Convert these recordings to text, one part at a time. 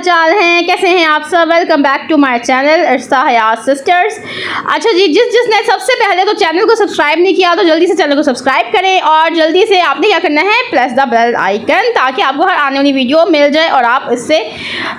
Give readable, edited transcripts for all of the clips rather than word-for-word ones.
चाल हैं, कैसे हैं आप सब। Welcome back to my channel Irsa Hayat sisters. अच्छा जी, जिसने सबसे पहले तो चैनल को सब्सक्राइब नहीं किया तो जल्दी से चैनल को सब्सक्राइब करें और जल्दी से आपने क्या करना है, प्रेस द बेल आइकन, ताकि आपको हर आने वाली वीडियो मिल जाए और आप इससे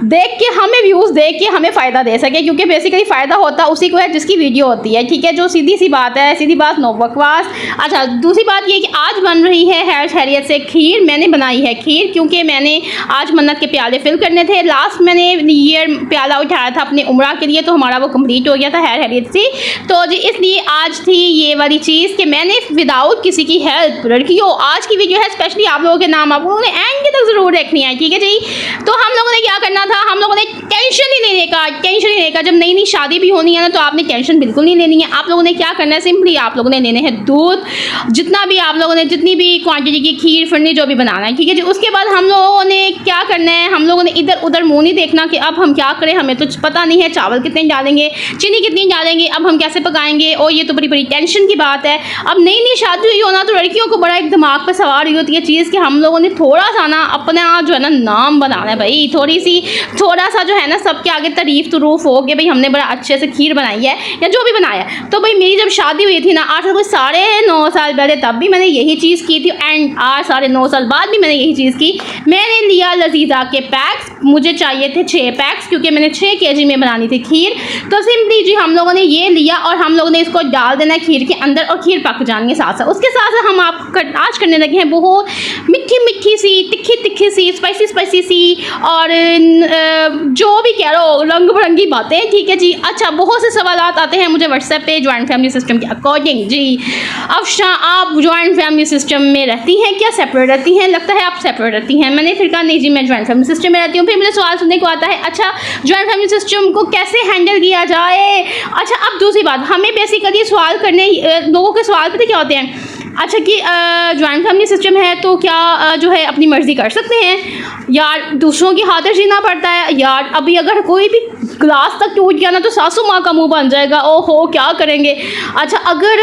देख के हमें व्यूज़ देख के हमें फ़ायदा दे सके, क्योंकि बेसिकली फ़ायदा होता उसी को है जिसकी वीडियो होती है। ठीक है, जो सीधी सी बात है, सीधी बात, नो बकवास। अच्छा, दूसरी बात ये कि आज बन रही है खैरियत से खीर। मैंने बनाई है खीर क्योंकि मैंने आज मन्नत के प्याले फिल करने थे। लास्ट मैंने ये प्याला उठाया था अपने उम्रा के लिए, तो हमारा वो कंप्लीट हो गया था खैरियत से। तो जी इसलिए आज थी ये वाली चीज़ कि मैंने विदाउट किसी की हेल्प, लड़कियों आज की वीडियो है स्पेशली आप लोगों के नाम, आप लोगों ने एंड तक ज़रूर देखनी है। ठीक है जी, तो हम लोगों ने क्या करना था, हम लोगों ने टेंशन ही लेने का, जब नई नई शादी भी होनी है ना तो आपने टेंशन बिल्कुल नहीं लेनी है। आप लोगों ने क्या करना है, सिंपली आप लोगों ने लेने हैं दूध, जितना भी आप लोगों ने जितनी भी क्वांटिटी की खीर फरनी जो भी बनाना है। ठीक है जी, उसके बाद हम लोगों ने क्या करना है, हम लोगों ने इधर उधर मुँह नहीं देखना कि अब हम क्या करें, हमें तो पता नहीं है चावल कितने डालेंगे, चीनी कितनी डालेंगे, अब हम कैसे पकाएंगे, और ये तो बड़ी बड़ी टेंशन की बात है। अब नई नई शादी हुई हो ना तो लड़कियों को बड़ा एक दिमाग पर सवार हुई होती है चीज़ कि हम लोगों ने थोड़ा सा ना अपना जो है ना नाम बनाना है भाई, थोड़ा सा जो है ना सबके आगे तारीफ तुरूफ हो कि भाई हमने बड़ा अच्छे से खीर बनाई है या जो भी बनाया। तो भाई मेरी जब शादी हुई थी ना आज से कोई 9.5 साल पहले, तब भी मैंने यही चीज़ की थी एंड आज 9.5 साल बाद भी मैंने यही चीज़ की। मैंने लिया लजीजा के पैक्स, मुझे चाहिए थे 6 पैक्स क्योंकि मैंने 6 kg में बनानी थी खीर। तो सिंपली जी हम लोगों ने ये लिया और हम लोगों ने इसको डाल देना है खीर के अंदर और खीर पक जानी है साथ साथ। उसके साथ साथ हम आज करने लगे हैं बहुत मीठी मीठी सी, तिखी सी, स्पाइसी सी और जो भी कह रहे हो रंग बिरंगी बातें। ठीक है जी। अच्छा, बहुत से सवाल आते हैं मुझे व्हाट्सएप पे ज्वाइंट फैमिली सिस्टम के अकॉर्डिंग। जी अफशा, आप ज्वाइंट फैमिली सिस्टम में रहती हैं क्या, सेपरेट रहती हैं? लगता है आप सेपरेट रहती हैं। मैंने फिर कहा नहीं जी मैं ज्वाइंट फैमिली सिस्टम में रहती हूँ। फिर मुझे सवाल सुनने को आता है अच्छा ज्वाइंट फैमिली सिस्टम को कैसे हैंडल किया जाए। अच्छा, अब दूसरी बात, हमें बेसिकली सवाल करने लोगों के सवाल पता क्या होते हैं, अच्छा कि ज्वाइंट फैमिली सिस्टम है तो क्या जो है अपनी मर्ज़ी कर सकते हैं यार, दूसरों की खातिर जीना पड़ता है यार। अभी अगर कोई भी ग्लास तक टूट गया ना तो सासू माँ का मुंह बन जाएगा, ओहो क्या करेंगे। अच्छा, अगर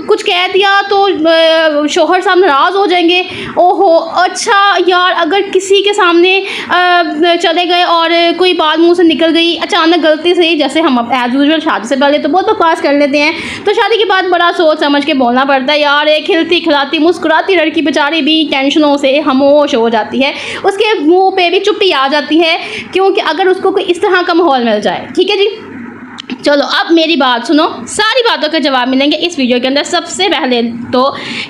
कुछ कह दिया तो शोहर साहब नाराज़ हो जाएंगे, ओहो। अच्छा यार, अगर किसी के सामने चले गए और कोई बात मुंह से निकल गई अचानक गलती से, जैसे हम एज यूजुअल शादी से पहले तो बहुत बकवास कर लेते हैं, तो शादी के बाद बड़ा सोच समझ के बोलना पड़ता है यार। एक खिलती खिलाती मुस्कुराती लड़की बेचारी भी टेंशनों से खामोश हो जाती है, उसके मुंह पे भी चुप्पी आ जाती है, क्योंकि अगर उसको कोई इस तरह का माहौल मिल जाए। ठीक है जी, चलो अब मेरी बात सुनो, सारी बातों के जवाब मिलेंगे इस वीडियो के अंदर। सबसे पहले तो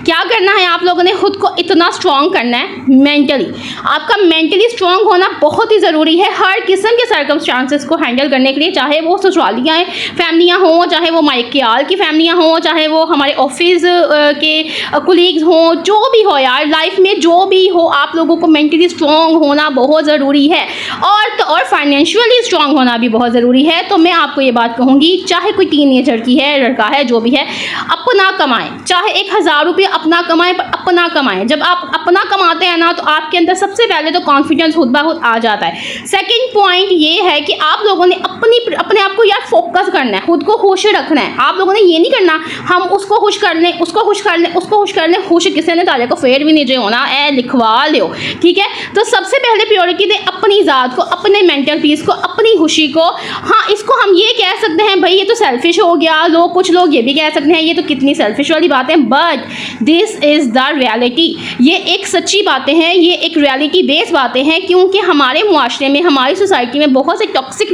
क्या करना है, आप लोगों ने खुद को इतना स्ट्रॉन्ग करना है मेंटली। आपका मेंटली स्ट्रॉन्ग होना बहुत ही ज़रूरी है हर किस्म के सर्कमस्टांसेस को हैंडल करने के लिए, चाहे वो ससुरालियाँ फैमिलियाँ हों, चाहे वो मायकेयाल की फैमिलियाँ हों, चाहे वो हमारे ऑफिस के कुलीग्स हों, जो भी हो यार लाइफ में जो भी हो, आप लोगों को मेंटली स्ट्रॉन्ग होना बहुत ज़रूरी है और फाइनेंशियली स्ट्रॉन्ग होना भी बहुत ज़रूरी है। तो मैं आपको ये बात कहूँगी, चाहे कोई टीनेजर की है, लड़का है, जो भी है, अपना कमाएं, चाहे 1000 रुपये अपना कमाएं, पर अपना कमाएं। जब आप अपना कमाते हैं ना तो आपके अंदर सबसे पहले तो कॉन्फिडेंस खुद ब खुद आ जाता है। सेकंड पॉइंट ये है कि आप लोगों ने अपने आप को यार फोकस करना है, खुद को खुश रखना है। आप लोगों ने ये नहीं करना हम उसको खुश कर लें, उसको खुश कर लें, उसको खुश कर लें। खुश किसी ने ताले को फेर भी नहीं जो होना है, लिखवा लो। ठीक है, तो सबसे पहले प्रायोरिटी दें अपनी ज़ात को, अपने मेंटल पीस को, अपनी खुशी को। हाँ, इसको हम ये कह सकते हैं भाई ये तो सेल्फिश हो गया, लोग कुछ लोग ये भी कह सकते हैं ये तो कितनी सेल्फिश वाली बात है, but this is the reality. ये एक सच्ची बातें हैं, ये एक रियलिटी बेस्ड बातें हैं, क्योंकि हमारे मुआशरे में, हमारी सोसाइटी में बहुत से टॉक्सिक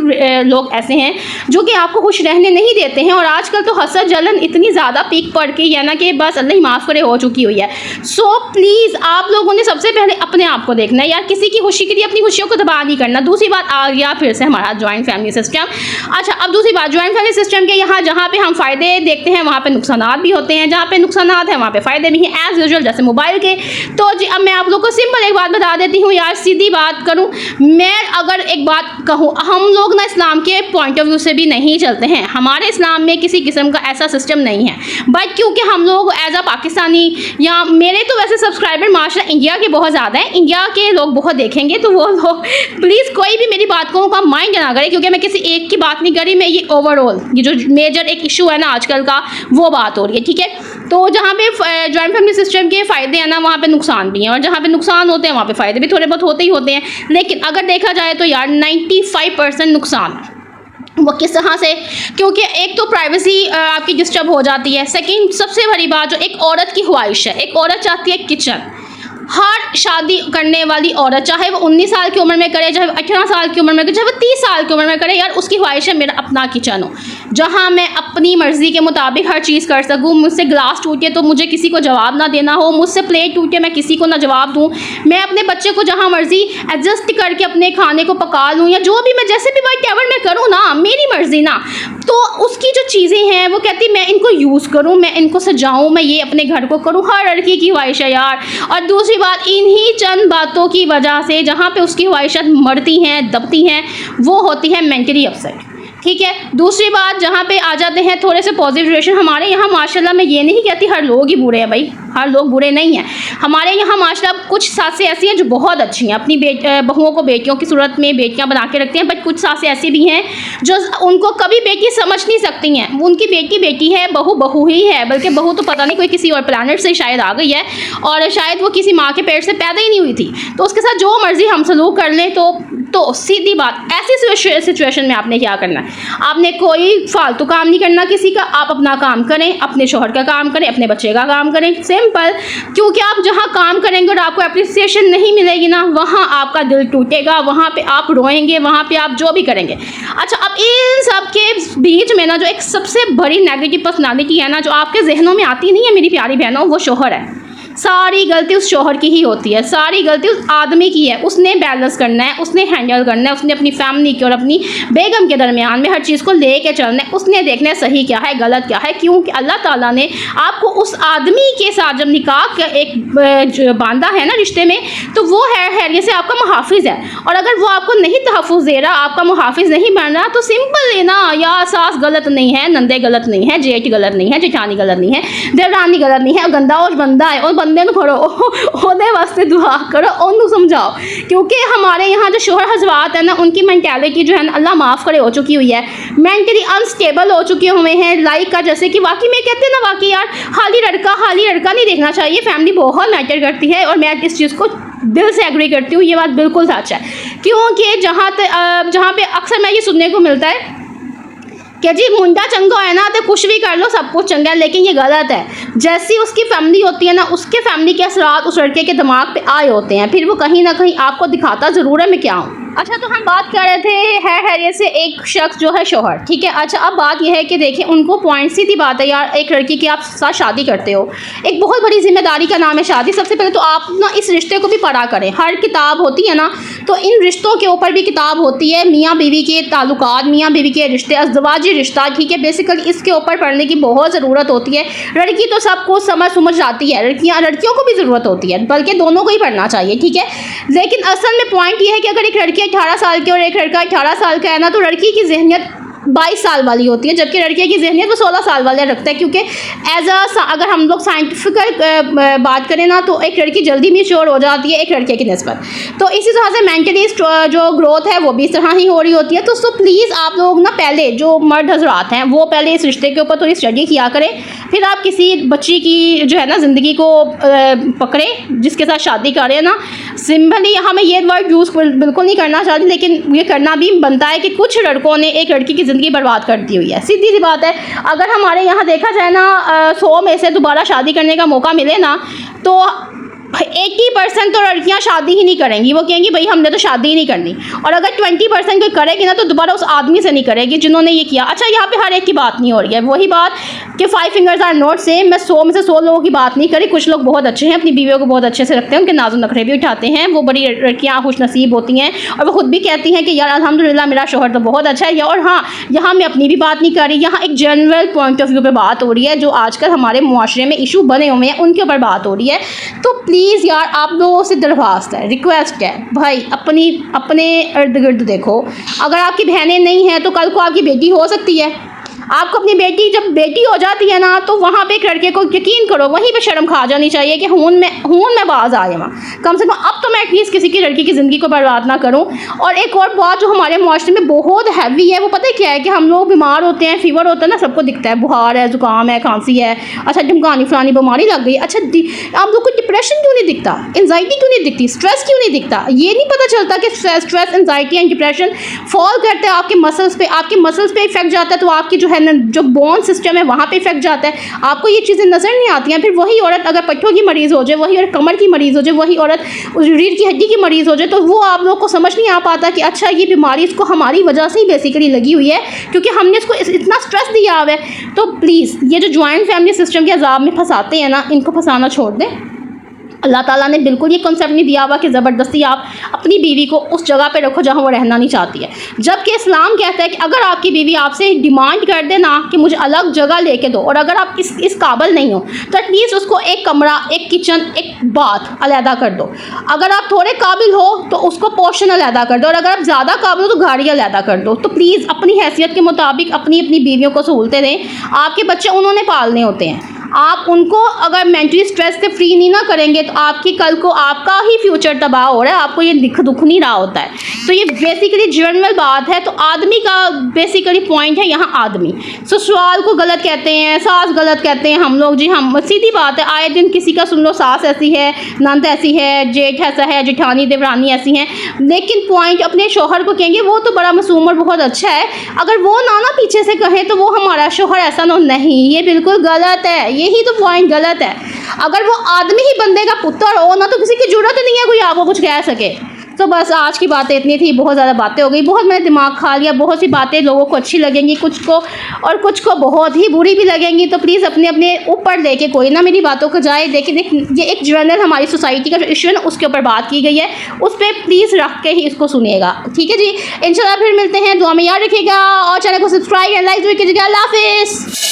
लोग ऐसे हैं जो कि आपको खुश रहने नहीं देते हैं। और आजकल तो हसद जलन इतनी ज़्यादा पीक पड़ के है ना कि बस अल्लाह ही माफ़ करे हो चुकी हुई है। सो प्लीज़ आप लोगों ने सबसे पहले अपने आप को देखना है यार, किसी की खुशी के लिए अपनी खुशियों को दबा नहीं करना। दूसरी बात आ गया फिर से हमारा ज्वाइंट फैमिली सिस्टम। अच्छा, अब दूसरी बात, ज्वाइंट फैमिली सिस्टम के यहाँ जहाँ पे हम फ़ायदे देखते हैं वहाँ पे नुकसानात भी होते हैं, जहाँ पे नुकसानात हैं वहाँ पे फ़ायदे भी हैं एज़ यूजुअल, जैसे मोबाइल के। तो जी अब मैं आप लोगों को सिंपल एक बात बता देती हूँ यार, सीधी बात करूँ मैं, अगर एक बात कहूँ, हम लोग ना इस्लाम के पॉइंट ऑफ व्यू से भी नहीं चलते हैं। हमारे इस्लाम में किसी किस्म का ऐसा सिस्टम नहीं है, बट क्योंकि हम लोग एज अ पाकिस्तानी, या मेरे तो वैसे सब्सक्राइबर माशा इंडिया के बहुत ज़्यादा हैं, इंडिया के लोग बहुत देखेंगे, तो वो लोग प्लीज़ कोई भी मेरी बात को माइंड ना करें, क्योंकि मैं किसी एक की बात नहीं करी, मैं ये ओवरऑल ये जो मेजर एक इशू है ना आजकल का वो बात हो रही है। ठीक है, तो जहाँ पे जॉइंट फैमिली सिस्टम के फ़ायदे हैं ना, वहाँ पे नुकसान भी हैं, और जहाँ पे नुकसान होते हैं वहाँ पे फ़ायदे भी थोड़े बहुत होते ही होते हैं। लेकिन अगर देखा जाए तो यार 95% नुकसान वो किस तरह से, क्योंकि एक तो प्राइवेसी आपकी डिस्टर्ब हो जाती है। सेकंड सबसे बड़ी बात, जो एक औरत की ख्वाहिश है, एक औरत चाहती है किचन। हर शादी करने वाली औरत, चाहे वो 19 साल की उम्र में करे, चाहे वो 18 साल की उम्र में करे, चाहे वो 30 साल की उम्र में करे, यार उसकी ख्वाहिश है मेरा अपना किचन हो, जहाँ मैं अपनी मर्ज़ी के मुताबिक हर चीज़ कर सकूँ। मुझसे ग्लास टूटे तो मुझे किसी को जवाब ना देना हो, मुझसे प्लेट टूटे मैं किसी को ना जवाब दूँ, मैं अपने बच्चे को जहाँ मर्ज़ी एडजस्ट करके अपने खाने को पका लूँ, या जो भी मैं जैसे भी व्हाटएवर मैं करूँ ना, मेरी मर्ज़ी ना। तो उसकी जो चीज़ें हैं वो कहती मैं इनको यूज़ करूँ, मैं इनको सजाऊँ, मैं ये अपने घर को करूँ। हर लड़की की ख्वाहिश है यार। और दूसरी बात, इन्हीं चंद बातों की वजह से जहाँ पे उसकी ख्वाहिशात मरती हैं, दबती हैं, वो होती है मेंटली अपसेट। ठीक है। दूसरी बात, जहाँ पे आ जाते हैं थोड़े से पॉजिटिव रिलेशन। हमारे यहाँ माशाल्लाह, मैं ये नहीं कहती हर लोग ही बुरे हैं भाई, हर लोग बुरे नहीं हैं। हमारे यहाँ माशाल्लाह कुछ सासें ऐसी हैं जो बहुत अच्छी हैं, अपनी बहुओं को बेटियों की सूरत में बेटियाँ बना के रखती हैं। बट कुछ सासें ऐसी भी हैं जो उनको कभी बेटी समझ नहीं सकती हैं। उनकी बेटी बेटी है, बहू बहू ही है, बल्कि बहू तो पता नहीं कोई किसी और प्लानट से शायद आ गई है, और शायद वो किसी माँ के पेट से पैदा ही नहीं हुई थी। तो उसके साथ जो मर्ज़ी हम सलूक कर लें, तो सीधी बात, ऐसी सिचुएशन में आपने क्या करना है? आपने कोई फालतू काम नहीं करना किसी का। आप अपना काम करें, अपने शोहर का काम करें, अपने बच्चे का काम करें, सिंपल। क्योंकि आप जहाँ काम करेंगे और आपको अप्रिसिएशन नहीं मिलेगी ना, वहाँ आपका दिल टूटेगा, वहाँ पे आप रोएंगे, वहाँ पे आप जो भी करेंगे। अच्छा, अब इन सब के बीच में ना जो एक सबसे बड़ी नेगेटिव पर्सनालिटी है ना, जो आपके जहनों में आती नहीं है मेरी प्यारी बहनों, वो शोहर है। सारी गलती उस शोहर की ही होती है, सारी गलती उस आदमी की है। उसने बैलेंस करना है, उसने हैंडल करना है, उसने अपनी फैमिली के और अपनी बेगम के दरमियान में हर चीज़ को लेके चलना है। उसने देखना है सही क्या है, गलत क्या है। क्योंकि अल्लाह ताला ने आपको उस आदमी के साथ जब निकाह का एक बांधा है ना रिश्ते में, तो वो हैरियत से आपका मुहाफिज है। और अगर वो आपको नहीं तहफ़्फ़ुज़ दे रहा, आपका मुहाफिज नहीं बन रहा, तो सिंपल है ना, या सास गलत नहीं है, नंदे गलत नहीं है, जेठ गलत नहीं है, जेठानी गलत नहीं है, देवरानी गलत नहीं है, गंदा और बंदा है, और बंदे नूं फड़ो, ओहदे वास्ते दुआ करो, ओनू समझाओ। क्योंकि हमारे यहाँ जो शोहर हज़रात है ना, उनकी मेंटालिटी जो है ना, अल्लाह माफ़ करे, हो चुकी हुई है, मेंटली अनस्टेबल हो चुके हुए हैं। लाइक का जैसे कि वाकई में कहते हैं ना, वाकई यार खाली लड़का नहीं देखना चाहिए, फैमिली बहुत मैटर करती है। और मैं इस चीज़ को दिल से एग्री करती हूँ, ये बात बिल्कुल सच है। क्योंकि जहाँ पे अक्सर मैं ये सुनने को मिलता है कि जी मुंडा चंगा है ना, तो कुछ भी कर लो सब कुछ चंगा है, लेकिन ये गलत है। जैसी उसकी फैमिली होती है ना, उसके फैमिली के असरात उस लड़के के दिमाग पे आए होते हैं, फिर वो कहीं ना कहीं आपको दिखाता ज़रूर है मैं क्या हूँ। अच्छा, तो हम बात कर रहे थे हैरियत से एक शख्स जो है शोहर, ठीक है। अच्छा, अब बात यह है कि देखिए उनको पॉइंट, सीधी बात है यार, एक लड़की की आप साथ शादी करते हो, एक बहुत बड़ी जिम्मेदारी का नाम है शादी। सबसे पहले तो आप ना इस रिश्ते को भी पढ़ा करें। हर किताब होती है ना, तो इन रिश्तों के ऊपर भी किताब होती है, मियाँ बीवी के ताल्लुकात, मियाँ बीवी के रिश्ते, अज़दवाजी रिश्ता, ठीक है। बेसिकली इसके ऊपर पढ़ने की बहुत ज़रूरत होती है। लड़की तो सब कुछ समझ जाती है, लड़कियों को भी ज़रूरत होती है, बल्कि दोनों को ही पढ़ना चाहिए, ठीक है। लेकिन असल में पॉइंट ये है कि अगर एक लड़की 18 साल की और एक लड़का 18 साल का है ना, तो लड़की की ज़हनियत 22 साल वाली होती है, जबकि लड़के की ज़हनियत वो 16 साल वाले रखता है। क्योंकि अगर हम लोग साइंटिफिकल बात करें ना, तो एक लड़की जल्दी मैच्योर हो जाती है एक लड़के की निस्बत। तो इसी तरह से मेंटली जो ग्रोथ है वो भी इस तरह ही हो रही होती है। तो प्लीज़ आप लोग ना, पहले जो मर्द हज़रात हैं वो पहले इस रिश्ते के ऊपर थोड़ी स्टडी किया करें, फिर आप किसी बच्ची की जो है ना ज़िंदगी को पकड़ें जिसके साथ शादी करें ना। सिंपली यहाँ मैं ये वर्ड यूज़ बिल्कुल नहीं करना चाहती, लेकिन ये करना भी बनता है कि कुछ लड़कों ने एक लड़की की ज़िंदगी बर्बाद कर दी हुई है। सीधी सी बात है। अगर हमारे यहाँ देखा जाए ना, 100 में से दोबारा शादी करने का मौका मिले ना, तो 80% तो लड़कियां शादी ही नहीं करेंगी। वो कहेंगी भाई हमने तो शादी ही नहीं करनी। और अगर 20% कोई करेगी ना, तो दोबारा उस आदमी से नहीं करेगी जिन्होंने ये किया। अच्छा, यहाँ पे हर एक की बात नहीं हो रही है, वही बात कि 5 फिंगर्स आर नॉट सेम। मैं 100 में से 100 लोगों की बात नहीं करी। कुछ लोग बहुत अच्छे हैं, अपनी बीवियों को बहुत अच्छे से रखते हैं, उनके नाज़ो नखरे भी उठाते हैं, वो बड़ी लड़कियाँ खुश नसीब होती हैं, और वो खुद भी कहती हैं कि यार अल्हम्दुलिल्लाह मेरा शोहर तो बहुत अच्छा है। और हाँ, यहाँ मैं अपनी भी बात नहीं कर रही, यहाँ एक जनरल पॉइंट ऑफ व्यू पर बात हो रही है, जो आजकल हमारे मुआशरे में इशू बने हुए हैं उनके ऊपर बात हो रही है। तो प्लीज़ यार, आप लोगों से दरख्वास्त है, रिक्वेस्ट है भाई, अपने इर्द गिर्द देखो। अगर आपकी बहनें नहीं हैं तो कल को आपकी बेटी हो सकती है। आपको अपनी बेटी जब बेटी हो जाती है ना, तो वहाँ पे एक लड़के को यकीन करो वहीं पे शर्म खा जानी चाहिए कि खून में बाज आ जाए। कम से कम अब तो मैं एटलीस्ट किसी की लड़की की ज़िंदगी को बर्बाद ना करूँ। और एक और बात जो हमारे माशरे में बहुत हैवी है, वो पता है क्या है कि हम लोग बीमार होते हैं, फीवर होता है ना, सबको दिखता है, बुखार है, ज़ुकाम है, खांसी है, अच्छा ढमकानी फलानी बीमारी लग गई। अच्छा आप लोग को डिप्रेशन क्यों नहीं दिखता, एंजाइटी क्यों नहीं दिखती, स्ट्रेस क्यों नहीं दिखता? ये नहीं पता चलता कि stress, anxiety and depression fall करते हैं आपके मसल्स पे इफेक्ट जाता है, तो आपकी जो है ना जो बोन सिस्टम है वहाँ पे इफेक्ट जाता है। आपको ये चीज़ें नज़र नहीं आती हैं। फिर वही औरत अगर पट्टों की मरीज़ हो जाए, वही औरत कमर की मरीज़ हो जाए, वही औरत रीढ़ की हड्डी की मरीज़ हो जाए, तो वो आप लोग को समझ नहीं आ पाता कि अच्छा ये बीमारी इसको हमारी वजह से ही बेसिकली लगी हुई है, क्योंकि हमने इसको इतना स्ट्रेस दिया हुआ है। तो प्लीज़ ये जो जॉइंट फैमिली सिस्टम के अजाब में फंसाते हैं ना, इनको फंसाना छोड़ दें। अल्लाह ताला ने बिल्कुल ये कॉन्सेप्ट नहीं दिया हुआ कि ज़बरदस्ती आप अपनी बीवी को उस जगह पे रखो जहाँ वो रहना नहीं चाहती है। जबकि इस्लाम कहता है कि अगर आपकी बीवी आपसे डिमांड कर दे ना कि मुझे अलग जगह लेके दो, और अगर आप इस काबिल नहीं हो तो एटलीस्ट उसको एक कमरा, एक किचन, एक बाथ अलहदा कर दो। अगर आप थोड़े काबिल हो तो उसको पोर्शन अलहदा कर दो, और अगर आप ज़्यादा काबिल हो तो गाड़ी अलहदा कर दो। तो प्लीज़ अपनी हैसियत के मुताबिक अपनी बीवियों को सहूलतें दें। आपके बच्चे उन्होंने पालने होते हैं, आप उनको अगर मेंटली स्ट्रेस से फ्री नहीं ना करेंगे तो आपकी कल को आपका ही फ्यूचर तबाह हो रहा है, आपको ये दुख नहीं रहा होता है। तो ये बेसिकली जनरल बात है। तो आदमी का बेसिकली पॉइंट है यहाँ आदमी। ससुराल को गलत कहते हैं, सास गलत कहते हैं हम लोग, जी हम सीधी बात है, आए दिन किसी का सुन लो, सास ऐसी है, नंद ऐसी है, जेठ ऐसा है, जेठानी देवरानी ऐसी हैं, लेकिन पॉइंट अपने शोहर को कहेंगे वो तो बड़ा मासूम और बहुत अच्छा है। अगर वो ना पीछे से कहें तो वो हमारा शोहर ऐसा नहीं, ये बिल्कुल गलत है। यही तो पॉइंट गलत है। अगर वो आदमी ही बंदे का पुत्र हो ना, तो किसी की जरूरत नहीं है कोई आपको कुछ कह सके। तो बस आज की बातें इतनी थी, बहुत ज़्यादा बातें हो गई, बहुत मैंने दिमाग खा लिया। बहुत सी बातें लोगों को अच्छी लगेंगी, कुछ को और कुछ को बहुत ही बुरी भी लगेंगी। तो प्लीज़ अपने अपने ऊपर लेके कोई ना मेरी बातों को जाए। देखिए ये एक जनरल हमारी सोसाइटी का जो इशू है ना उसके ऊपर बात की गई है, उस पर प्लीज़ रख के ही इसको सुनिएगा, ठीक है जी। इंशाल्लाह फिर मिलते हैं, दुआ में याद रखिएगा और चैनल को सब्सक्राइब एंड लाइक जरूर कीजिएगा। अल्लाह हाफिज़।